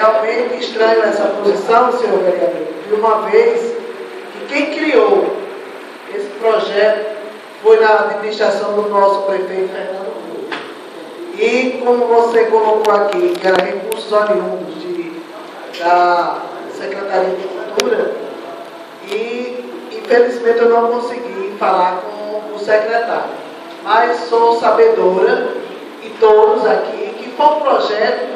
realmente estranho essa posição, senhor vereador, de uma vez que quem criou esse projeto foi na administração do nosso prefeito Fernando Cunha. E como você colocou aqui, que era recursos oriundos da Secretaria de Cultura, e infelizmente eu não consegui falar com o secretário, mas sou sabedora, e todos aqui, que foi um projeto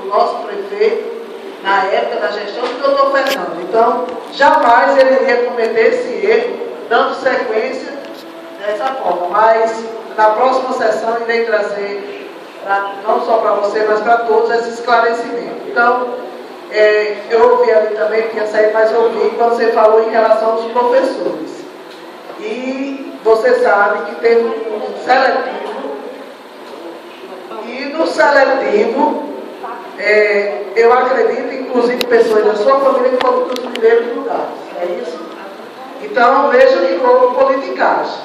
do nosso prefeito na época da gestão do doutor Fernando. Então, jamais ele iria cometer esse erro, dando sequência dessa forma. Mas, na próxima sessão, irei trazer, não só para você, mas para todos, esse esclarecimento. Então, eu ouvi ali também, tinha saído, mas eu ouvi quando você falou em relação aos professores. E você sabe que teve um seletivo, e no seletivo, eu acredito, inclusive, pessoas da sua família que foram dos primeiros lugares. É isso? Então, veja que houve politicagem.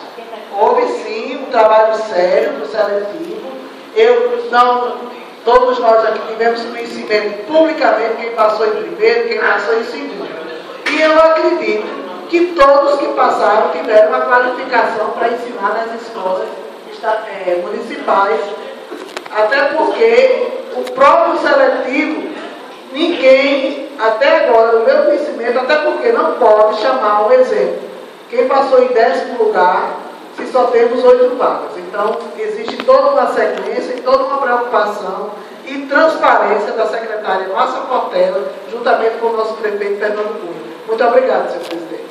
Houve, sim, um trabalho sério do seletivo. Todos nós aqui tivemos conhecimento publicamente, quem passou em primeiro, quem passou em segundo. E eu acredito que todos que passaram tiveram uma qualificação para ensinar nas escolas municipais. Até porque o próprio seletivo, ninguém, até agora, no meu conhecimento, até porque não pode chamar um exemplo. Quem passou em 10º lugar, se só temos 8 vagas. Então, existe toda uma sequência e toda uma preocupação e transparência da secretária Márcia Portela, juntamente com o nosso prefeito Fernando Cunha. Muito obrigado, senhor presidente.